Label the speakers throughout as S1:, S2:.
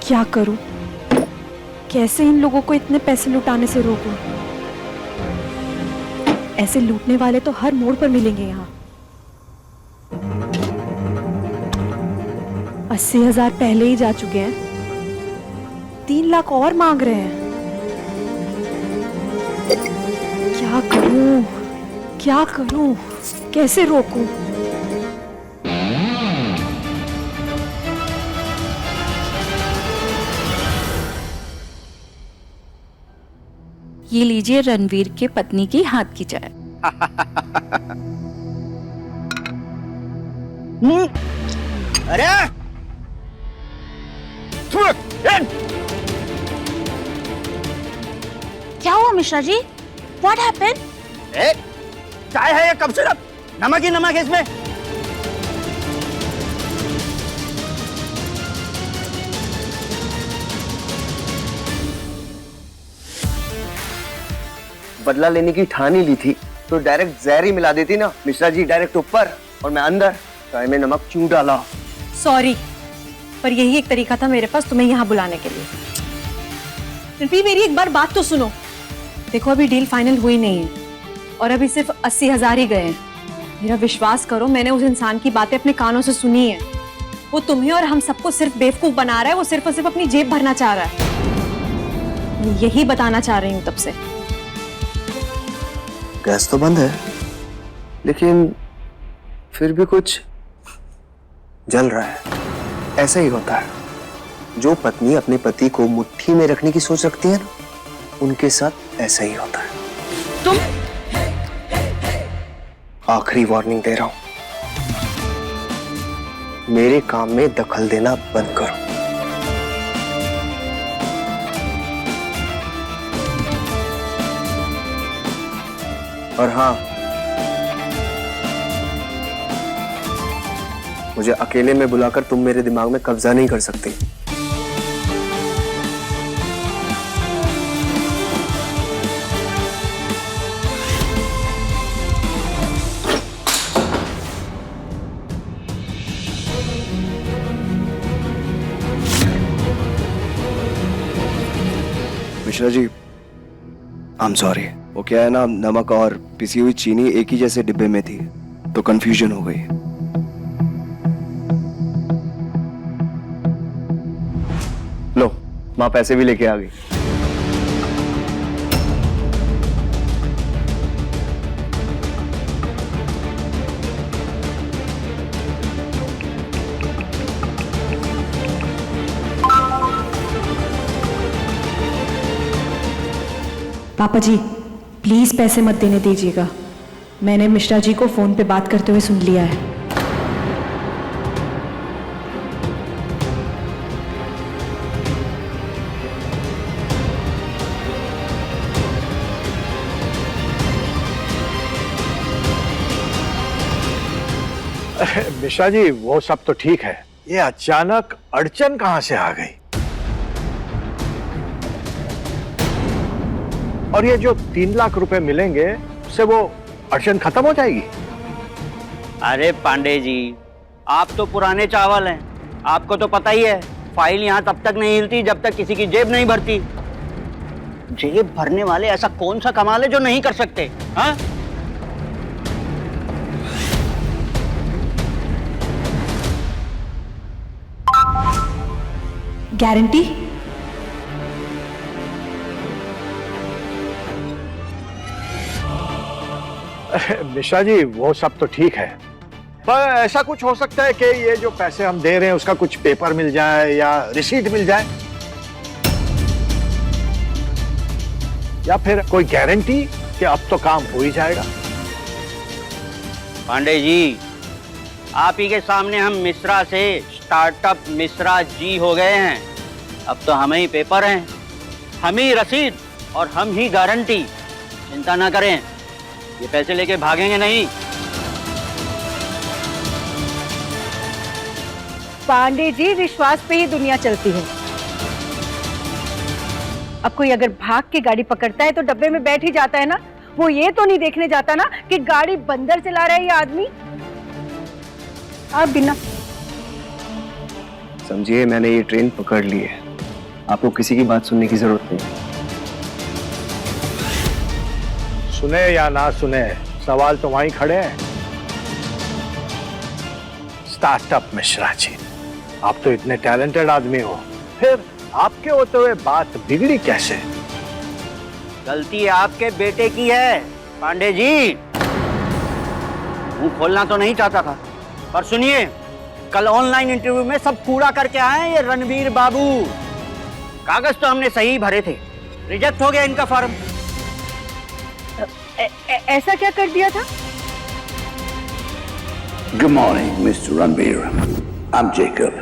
S1: क्या करूं? कैसे इन लोगों को इतने पैसे लुटाने से रोकूं? ऐसे लूटने वाले तो हर मोड़ पर मिलेंगे यहाँ। 80,000 पहले ही जा चुके हैं, 3 लाख और मांग रहे हैं। क्या करूं? क्या करूं? कैसे रोकूं?
S2: ये लीजिए रणवीर के पत्नी की हाथ की चाय।
S3: अरे
S4: क्या हुआ मिश्रा जी? What happened?
S3: चाय है या कप सिरप? नमक ही नमक है इसमें।
S5: बदला लेने की ठान ही ली थी तो डायरेक्ट जहर ही मिला देती ना। मिश्रा जी डायरेक्ट ऊपर और मैं अंदर। चाय में नमक क्यों डाला?
S1: सॉरी, पर यही एक तरीका था मेरे पास तुम्हें यहाँ बुलाने के लिए। रणवीर, मेरी एक बार बात तो सुनो। देखो, अभी डील फाइनल हुई नहीं है और अभी सिर्फ 80,000 ही गए हैं। मेरा विश्वास करो, मैंने उस इंसान की बातें अपने कानों से सुनी है। वो तुम्हें और हम सबको सिर्फ बेवकूफ बना रहा है। वो सिर्फ और सिर्फ अपनी जेब भरना चाह रहा है। मैं यही बताना चाह रही हूँ तब से।
S5: गैस तो बंद है, लेकिन फिर भी कुछ जल रहा है। ऐसा ही होता है। जो पत्नी अपने पति को मुट्ठी में रखने की सोच रखती है ना, उनके साथ ऐसा ही होता है।
S4: तुम
S5: आखिरी वार्निंग दे रहा हूं, मेरे काम में दखल देना बंद करो। और हाँ, मुझे अकेले में बुलाकर तुम मेरे दिमाग में कब्जा नहीं कर सकती। Mishra ji, I am sorry. वो क्या है ना, नमक और पिसी हुई चीनी एक ही जैसे डिब्बे में थी तो कंफ्यूजन हो गई। लो, माँ पैसे भी लेके आ गई।
S1: पापा जी, प्लीज पैसे मत देने दीजिएगा। मैंने मिश्रा जी को फोन पे बात करते हुए सुन लिया है।
S6: मिश्रा जी, वो सब तो ठीक है, ये अचानक अड़चन कहां से आ गई? और ये जो 3 लाख रुपए मिलेंगे उससे वो अड़चन खत्म हो जाएगी?
S3: अरे पांडे जी, आप तो पुराने चावल हैं। आपको तो पता ही है, फाइल यहाँ तब तक नहीं हिलती जब तक किसी की जेब नहीं भरती। जेब भरने वाले ऐसा कौन सा कमाल है जो नहीं कर सकते? हाँ?
S1: गारंटी?
S6: मिश्रा जी, वो सब तो ठीक है, पर ऐसा कुछ हो सकता है कि ये जो पैसे हम दे रहे हैं उसका कुछ पेपर मिल जाए या रिसीट मिल जाए, या फिर कोई गारंटी कि अब तो काम हो ही जाएगा।
S3: पांडे जी, आप ही के सामने हम मिश्रा से स्टार्टअप मिश्रा जी हो गए हैं। अब तो हम ही पेपर हैं, हम ही रसीद और हम ही गारंटी। चिंता ना करें, ये पैसे लेके भागेंगे नहीं।
S7: पांडे जी, विश्वास पे ही दुनिया चलती है। अब कोई अगर भाग के गाड़ी पकड़ता है तो डब्बे में बैठ ही जाता है ना। वो ये तो नहीं देखने जाता ना कि गाड़ी बंदर चला रहा है ये आदमी। आप बिना
S5: समझिए, मैंने ये ट्रेन पकड़ ली है आपको किसी की बात सुनने की जरूरत नहीं।
S6: सुने या ना सुने, सवाल तो वहीं खड़े हैं। स्टार्टअप मिश्रा जी, आप तो इतने टैलेंटेड आदमी हो, फिर आपके होते हुए बात बिगड़ी कैसे?
S3: गलती आपके बेटे की है पांडे जी। मुंह खोलना तो नहीं चाहता था, पर सुनिए, कल ऑनलाइन इंटरव्यू में सब कूड़ा करके आए ये रणवीर बाबू। कागज तो हमने सही भरे थे, रिजेक्ट हो गया इनका फॉर्म।
S7: ऐसा क्या कर दिया था?
S8: Good morning, Mr. Ranbir. I'm Jacob,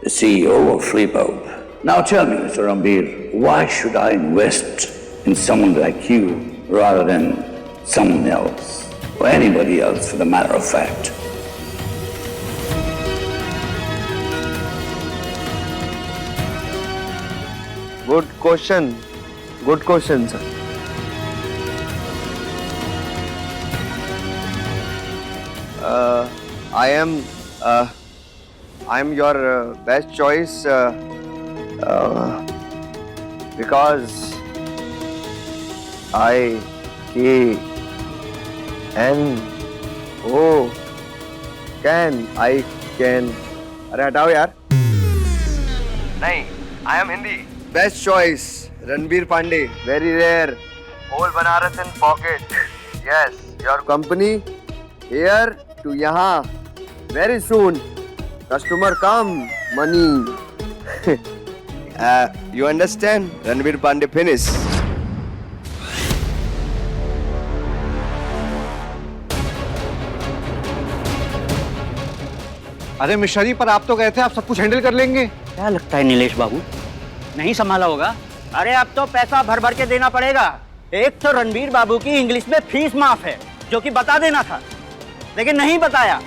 S8: the CEO of Freeboat. Now tell me, Mr. Ranbir, why should I invest in someone like you rather than someone else, or anybody else for the matter of fact?
S5: Good question sir. I am your best choice because I can अरे हटाओ यार। नहीं, I am Hindi. Best choice Ranbir Pandey, very rare, whole Banaras in pocket. Yes, your company here too यहाँ, very soon, customer come, money. You understand? Ranbir Pandey finish.
S6: अरे मिश्रा जी, पर आप तो गए थे आप सब कुछ हैंडल कर लेंगे।
S3: क्या लगता है नीलेश बाबू, नहीं संभाला होगा? अरे अब तो पैसा भर भर के देना पड़ेगा। एक तो रणबीर बाबू की इंग्लिश में फीस माफ है, जो कि बता देना था, लेकिन नहीं बताया।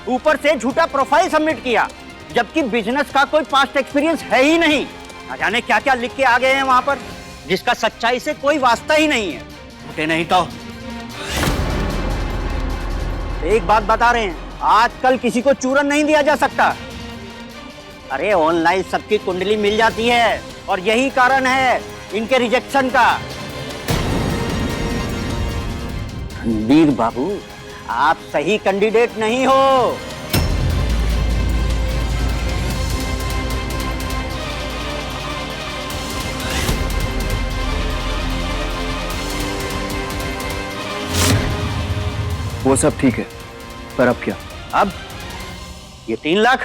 S3: ऊपर से झूठा प्रोफाइल सबमिट किया, जबकि बिजनेस का कोई पास्ट एक्सपीरियंस है ही नहीं। ना जाने क्या क्या लिख के आ गए हैं वहां पर, जिसका सच्चाई से कोई वास्ता ही नहीं है। झूठे नहीं तो एक बात बता रहे हैं, आजकल किसी को चूरन नहीं दिया जा सकता। अरे ऑनलाइन सबकी कुंडली मिल जाती है, और यही कारण है इनके रिजेक्शन का। रणबीर बाबू, आप सही कैंडिडेट नहीं हो।
S5: वो सब ठीक है, पर अब क्या?
S3: अब ये 3 लाख,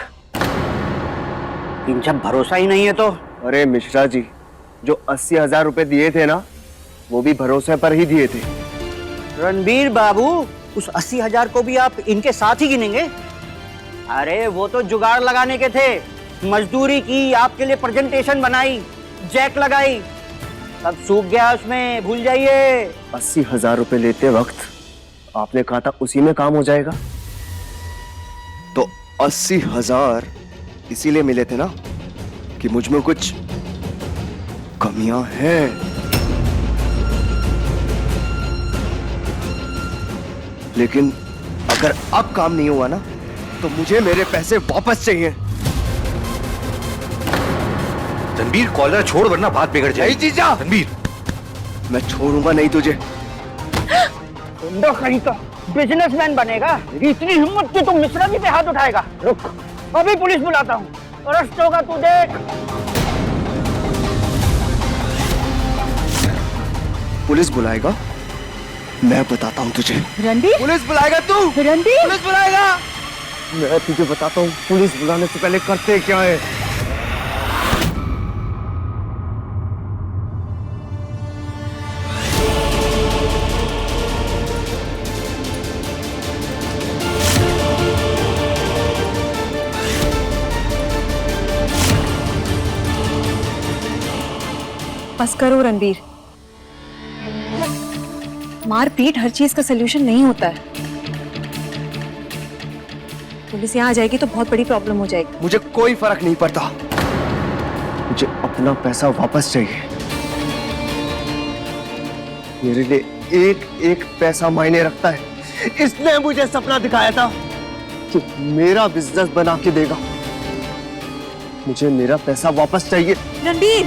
S3: इन जब भरोसा ही नहीं है तो?
S5: अरे मिश्रा जी, जो 80,000 रुपए दिए थे ना, वो भी भरोसे पर ही दिए थे।
S3: रणबीर बाबू, उस 80,000 को भी आप इनके साथ ही गिनेंगे? अरे वो तो जुगाड़ लगाने के थे, मजदूरी की, आपके लिए प्रेजेंटेशन बनाई, जैक लगाई, सब सूख गया उसमें, भूल जाइए।
S5: 80,000 रुपए लेते वक्त आपने कहा था उसी में काम हो जाएगा, तो 80,000 इसीलिए मिले थे ना कि मुझ में कुछ कमियां हैं। लेकिन अगर अब काम नहीं हुआ ना, तो मुझे मेरे पैसे वापस चाहिए।
S9: रणबीर, कॉलर छोड़ वरना बात बिगड़ जाएगी।
S5: नहीं जीजा,
S9: रणबीर,
S5: मैं छोड़ूंगा नहीं तुझे।
S3: गुंडा कहीं का बिजनेसमैन बनेगा, इतनी हिम्मत की तुम मिश्रा जी पे हाथ उठाएगा? रुक, अभी पुलिस बुलाता हूँ, अरेस्ट होगा तू देख।
S5: पुलिस बुलाएगा? मैं बताता हूँ तुझे।
S7: रणबीर,
S5: पुलिस बुलाएगा तू?
S7: रणबीर,
S5: पुलिस बुलाएगा? मैं तुझे बताता हूँ पुलिस बुलाने से पहले करते क्या है।
S1: बस करो रणबीर, मारपीट हर चीज का सलूशन नहीं होता है। पुलिस यहाँ आ जाएगी तो बहुत बड़ी प्रॉब्लम हो जाएगी।
S5: मुझे कोई फर्क नहीं पड़ता, मुझे अपना पैसा वापस चाहिए। मेरे लिए एक एक पैसा मायने रखता है। इसने मुझे सपना दिखाया था कि मेरा बिजनेस बना के देगा, मुझे मेरा पैसा वापस चाहिए।
S1: रणबीर,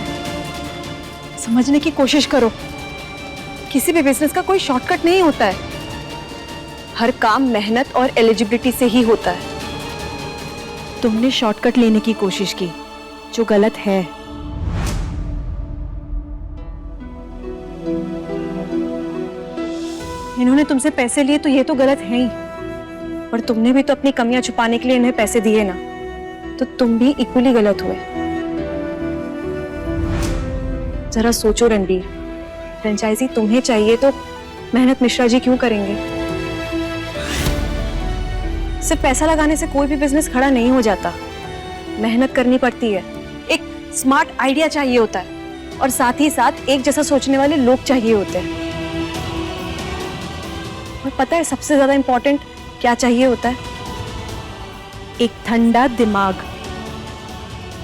S1: समझने की कोशिश करो। किसी भी बिजनेस का कोई शॉर्टकट नहीं होता है। हर काम मेहनत और एलिजिबिलिटी से ही होता है। तुमने शॉर्टकट लेने की कोशिश की, जो गलत है। इन्होंने तुमसे पैसे लिए तो ये तो गलत है ही, पर तुमने भी तो अपनी कमियां छुपाने के लिए इन्हें पैसे दिए ना, तो तुम भी इक्वली गलत हुए। जरा सोचो रणबीर, फ्रेंचाइजी तुम्हें चाहिए तो मेहनत मिश्रा जी क्यों करेंगे? सिर्फ पैसा लगाने से कोई भी बिजनेस खड़ा नहीं हो जाता। मेहनत करनी पड़ती है, एक स्मार्ट आइडिया चाहिए होता है, और साथ ही साथ एक जैसा सोचने वाले लोग चाहिए होते हैं। और पता है सबसे ज्यादा इंपॉर्टेंट क्या चाहिए होता है? एक ठंडा दिमाग।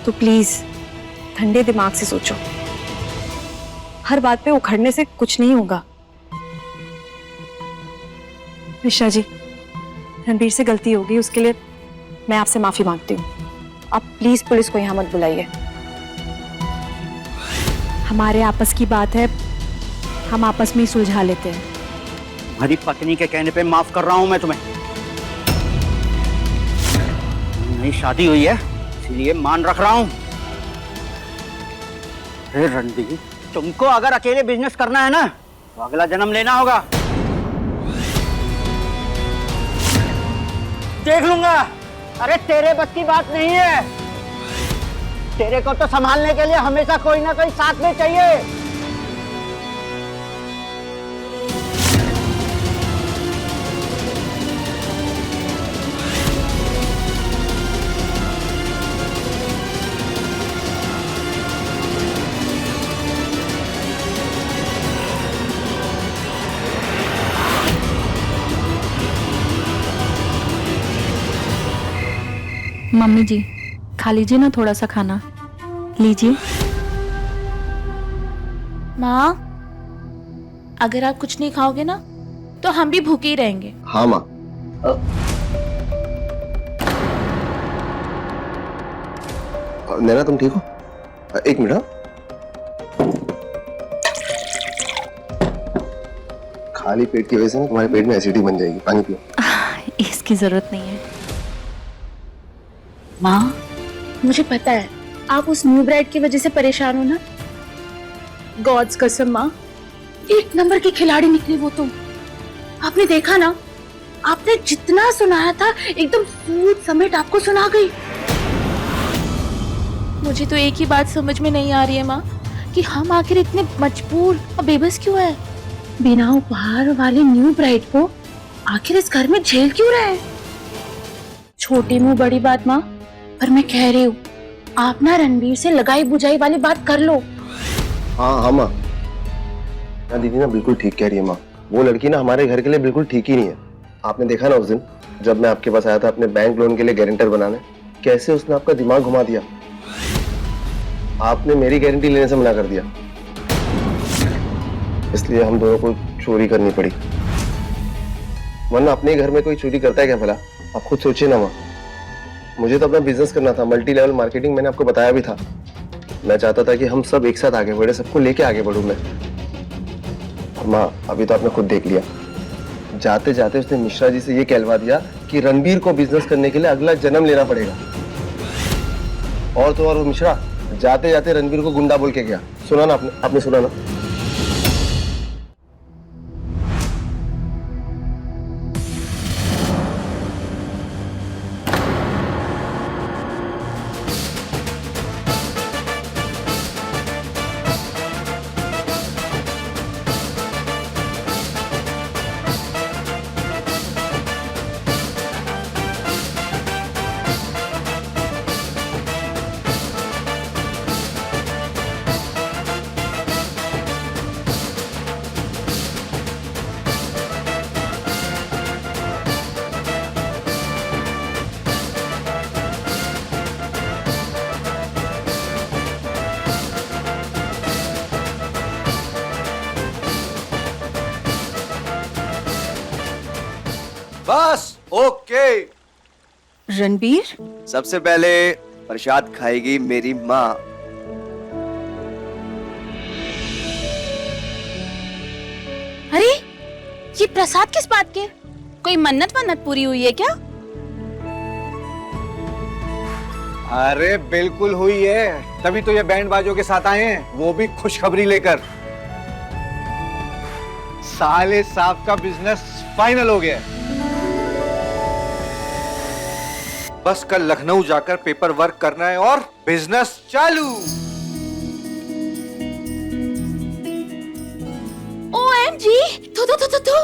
S1: तो प्लीज ठंडे दिमाग से सोचो। हर बात पे उखड़ने से कुछ नहीं होगा। मिश्रा जी, रणबीर से गलती हो गई, उसके लिए मैं आपसे माफी मांगती हूँ। आप प्लीज पुलिस को यहाँ मत बुलाइए। हमारे आपस की बात है, हम आपस में ही सुलझा लेते हैं।
S3: हमारी पत्नी के कहने पे माफ कर रहा हूं मैं तुम्हें। नई शादी हुई है इसलिए मान रख रहा हूं। अरे रणबीर, तुमको अगर अकेले बिजनेस करना है ना तो अगला जन्म लेना होगा। देख लूंगा। अरे तेरे बस की बात नहीं है। तेरे को तो संभालने के लिए हमेशा कोई ना कोई साथ में चाहिए।
S2: मम्मी जी, खा लीजिए ना थोड़ा सा खाना। लीजिए।
S4: माँ, अगर आप कुछ नहीं खाओगे ना तो हम भी भूखे ही रहेंगे।
S5: हाँ माँ। नैना तुम ठीक हो? एक मिनट। खाली पेट की वजह से ना तुम्हारे पेट में एसिडिटी बन जाएगी। पानी पियो।
S2: इसकी जरूरत नहीं है।
S4: माँ, मुझे पता है आप उस न्यू ब्राइड की वजह से परेशान हो ना। गॉड्स कसम माँ, एक नंबर की खिलाड़ी निकली वो तुम। आपने देखा ना, आपने जितना सुनाया था एकदम सूद समेट आपको सुना गई। मुझे तो एक ही बात समझ में नहीं आ रही है माँ, कि हम आखिर इतने मजबूर और बेबस क्यों है? बिना उपहार वाले न्यू ब्राइड को आखिर इस घर में झेल क्यों रहे? छोटी मुंह बड़ी बात माँ, पर मैं कह रही हूँ आप ना रणबीर से लगाई बुझाई वाली बात कर लो।
S5: हाँ माँ। दीदी ना बिल्कुल ठीक कह रही है माँ। वो लड़की ना हमारे घर के लिए बिल्कुल ठीक ही नहीं है। आपने देखा ना उस दिन जब मैं आपके पास आया था अपने बैंक लोन के लिए गारंटर बनाने, कैसे उसने आपका दिमाग घुमा दिया। आपने मेरी गारंटी लेने से मना कर दिया, इसलिए हम दोनों को चोरी करनी पड़ी। वरना अपने घर में कोई चोरी करता है क्या भला? आप खुद सोचिए ना माँ। मुझे तो अपना बिजनेस करना था, मल्टी लेवल मार्केटिंग। मैंने आपको बताया भी था। मैं चाहता था कि हम सब एक साथ आगे बढ़े, सबको लेके आगे बढ़ूं मैं। माँ, अभी तो आपने खुद देख लिया, जाते जाते उसने मिश्रा जी से ये कहलवा दिया कि रणबीर को बिजनेस करने के लिए अगला जन्म लेना पड़ेगा। और तो और वो मिश्रा जाते जाते रणबीर को गुंडा बोल के गया। सुना ना आपने सुना ना?
S9: बस ओके।
S2: रणबीर,
S9: सबसे पहले
S5: प्रसाद खाएगी मेरी माँ।
S4: अरे ये प्रसाद किस बात के? कोई मन्नत वन्नत पूरी हुई है क्या?
S6: अरे बिल्कुल हुई है, तभी तो ये बैंड बाजों के साथ आए हैं, वो भी खुशखबरी लेकर। साले साहब का बिजनेस फाइनल हो गया। बस कल लखनऊ जाकर पेपर वर्क करना है और बिजनेस चालू।
S4: OMG! तो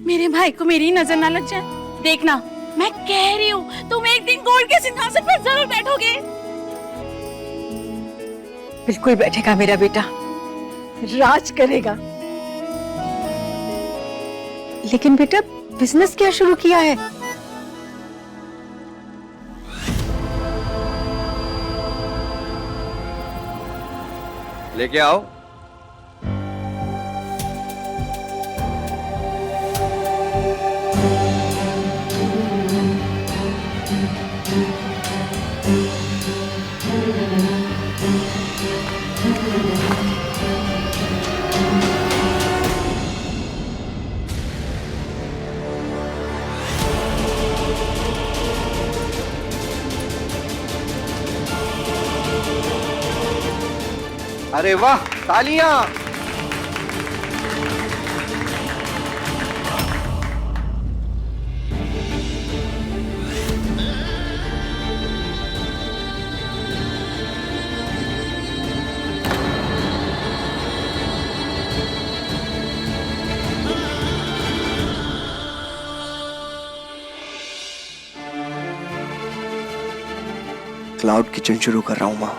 S4: मेरे भाई को मेरी नजर ना लग जाए। देखना, मैं कह रही हूँ तुम एक दिन गोल्ड के सिंहासन पर जरूर बैठोगे।
S7: बिल्कुल बैठेगा मेरा बेटा, राज करेगा। लेकिन बेटा बिजनेस क्या शुरू किया है?
S5: लेके आओ।
S6: अरे वाह, तालियां।
S5: क्लाउड किचन शुरू कर रहा हूं माँ।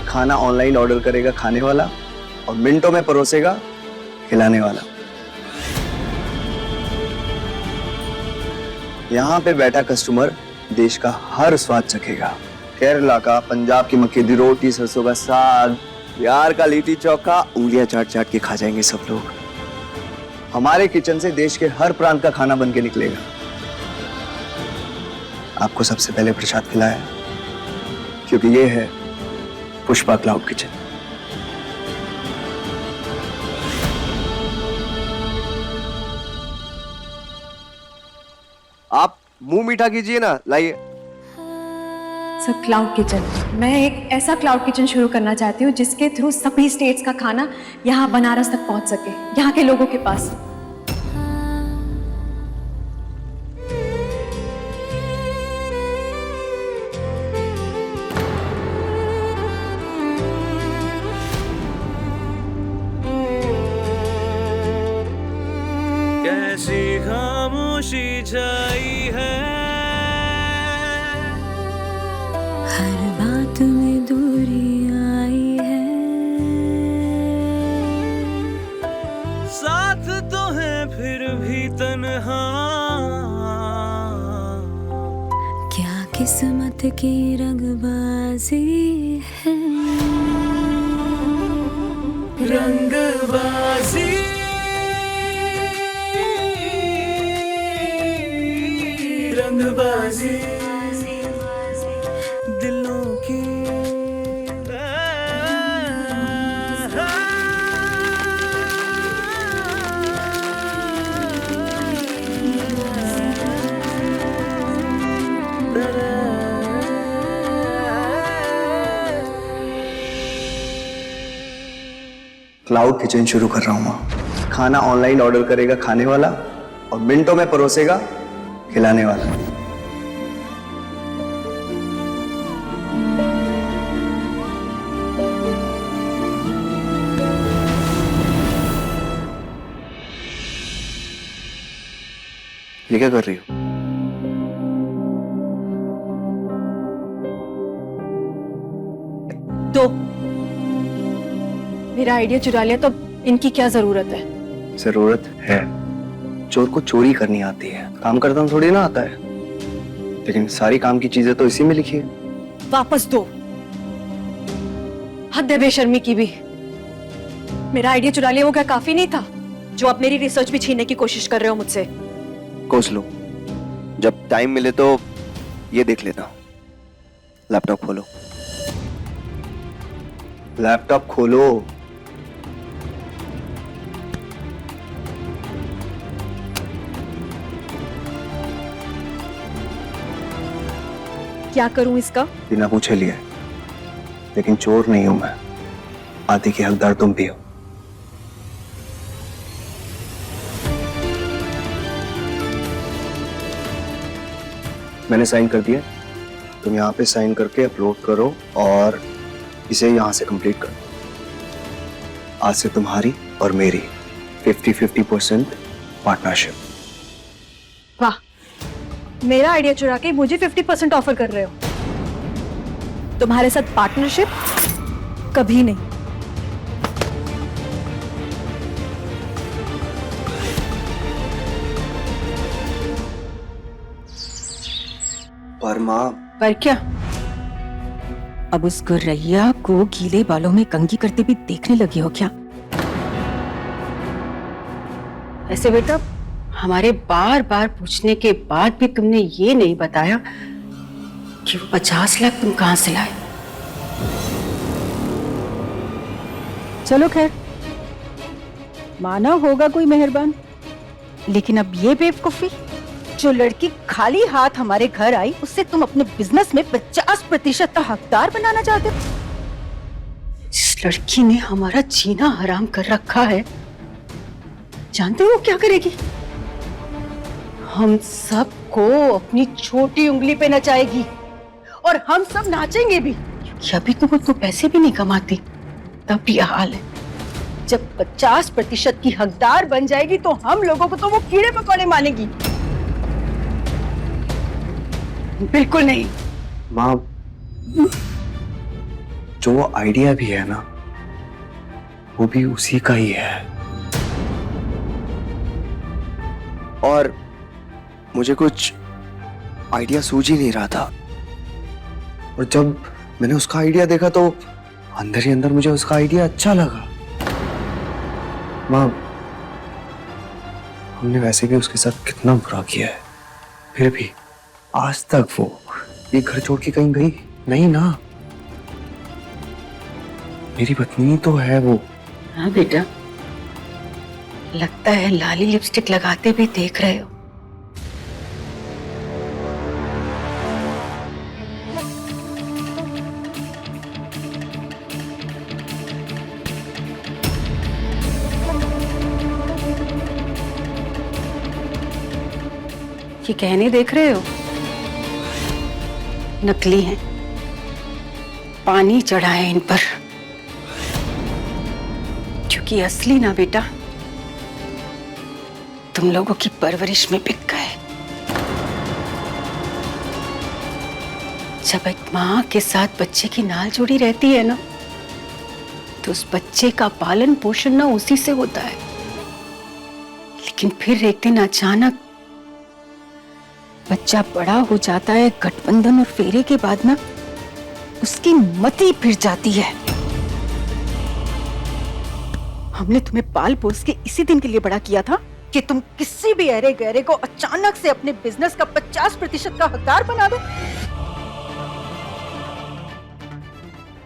S5: खाना ऑनलाइन ऑर्डर करेगा खाने वाला और मिनटों में परोसेगा खिलाने वाला। यहाँ पे बैठा कस्टमर देश का हर स्वाद चखेगा। केरला का, पंजाब की मक्की दी रोटी, सरसों का साग, बिहार का लिट्टी चोखा, उंगलियां चाट चाट के खा जाएंगे सब लोग। हमारे किचन से देश के हर प्रांत का खाना बन के निकलेगा। आपको सबसे पहले प्रसाद खिलाया क्योंकि ये है पुष्पा क्लाउड किचन। आप मुंह मीठा कीजिए ना, लाइए।
S1: सर, क्लाउड किचन, मैं एक ऐसा क्लाउड किचन शुरू करना चाहती हूँ जिसके थ्रू सभी स्टेट्स का खाना यहाँ बनारस तक पहुँच सके, यहाँ के लोगों के पास।
S10: कैसी खामोशी छाई है,
S11: हर बात में दूरी आई है,
S10: साथ तो है फिर भी तन्हा,
S11: क्या किस्मत की रंगबाजी है,
S10: रंगबाजी रंगबाजी दिलों की।
S5: क्लाउड किचन शुरू कर रहा हूं माँ। खाना ऑनलाइन ऑर्डर करेगा खाने वाला और मिनटों में परोसेगा खिलाने वाला। ये क्या कर रही हो?
S1: दो, मेरा आइडिया चुरा लिया तो इनकी क्या जरूरत है?
S5: जरूरत है। चोर को चोरी करनी आती है, काम करता हूं थोड़ी ना आता है। लेकिन सारी काम की चीजें तो इसी में लिखी है।
S1: वापस दो। हद है बेशर्मी की भी। मेरा आइडिया चुरा लिया वो क्या काफी नहीं था जो आप मेरी रिसर्च भी छीनने की कोशिश कर रहे हो मुझसे?
S5: कोस लो, जब टाइम मिले तो ये देख लेना। लैपटॉप खोलो, लैपटॉप खोलो।
S1: क्या करूं इसका?
S5: बिना पूछे लिए, लेकिन चोर नहीं हूं मैं, आदि की हकदार तुम भी हो। मैंने साइन कर दिया, तुम यहाँ पे साइन करके अपलोड करो और इसे यहाँ से कंप्लीट करो। आज से तुम्हारी और मेरी 50-50% पार्टनरशिप।
S1: वाह, मेरा आइडिया चुरा के मुझे 50% ऑफर कर रहे हो। तुम्हारे साथ पार्टनरशिप कभी नहीं।
S5: पर माँ,
S7: पर क्या?
S2: अब उस गुर्रैया को गीले बालों में कंघी करते भी देखने लगी हो क्या?
S7: ऐसे बेटा, हमारे बार बार पूछने के बाद भी तुमने ये नहीं बताया कि वो 50 लाख तुम कहां से लाए। चलो खैर, माना होगा कोई मेहरबान, लेकिन अब ये बेवकूफी, जो लड़की खाली हाथ हमारे घर आई उससे तुम अपने बिजनेस में 50% का हकदार बनाना चाहते हो। जिस लड़की ने हमारा जीना हराम कर रखा है, जानते हो क्या करेगी? हम सबको अपनी छोटी उंगली पे नचाएगी और हम सब नाचेंगे भी, क्योंकि अभी तो वो तो पैसे भी नहीं कमाती, तब यह हाल है। जब 50% की हकदार बन जाएगी तो हम लोगों को तो वो कीड़े मकोड़े मानेगी। बिल्कुल नहीं।
S5: माँ, जो आइडिया भी है ना, वो भी उसी का ही है। और मुझे कुछ आइडिया सूझ ही नहीं रहा था, और जब मैंने उसका आइडिया देखा तो अंदर ही अंदर मुझे उसका आइडिया अच्छा लगा। माँ, हमने वैसे भी उसके साथ कितना बुरा किया है, फिर भी आज तक वो ये घर छोड़ के कहीं गई नहीं ना। मेरी पत्नी तो है वो।
S7: हाँ बेटा, लगता है लाली लिपस्टिक लगाते भी देख रहे हो। ये गहने देख रहे हो, नकली हैं, पानी चढ़ा है इन पर, क्योंकि असली ना बेटा तुम लोगों की परवरिश में बिक गए। जब एक माँ के साथ बच्चे की नाल जुड़ी रहती है ना, तो उस बच्चे का पालन पोषण ना उसी से होता है। लेकिन फिर एक दिन अचानक बच्चा बड़ा हो जाता है, गठबंधन और फेरे के बाद ना उसकी मति फिर जाती है। हमने तुम्हें पाल पोस के इसी दिन के लिए बड़ा किया था कि तुम किसी भी अरे गहरे को अचानक से अपने बिजनेस का 50% का हकदार बना दो।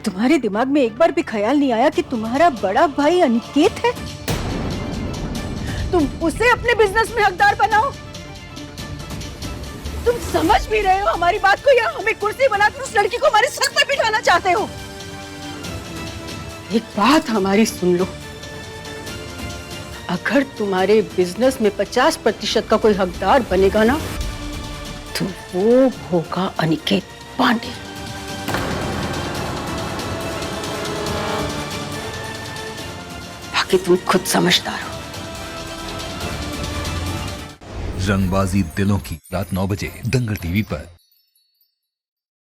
S7: तुम्हारे दिमाग में एक बार भी ख्याल नहीं आया कि तुम्हारा बड़ा भाई अनिकेत है, तुम उसे अपने बिजनेस में हकदार बनाओ। तुम समझ भी रहे हो हमारी बात को, या हमें कुर्सी बनाकर उस लड़की को हमारे सर पर बिठाना चाहते हो? एक बात हमारी सुन लो, अगर तुम्हारे बिजनेस में 50% का कोई हकदार बनेगा ना, तो वो होगा अनिकेत पांडे। बाकी तुम खुद समझदार हो।
S12: रंगबाजी दिलों की, रात 9 बजे दंगल टीवी पर।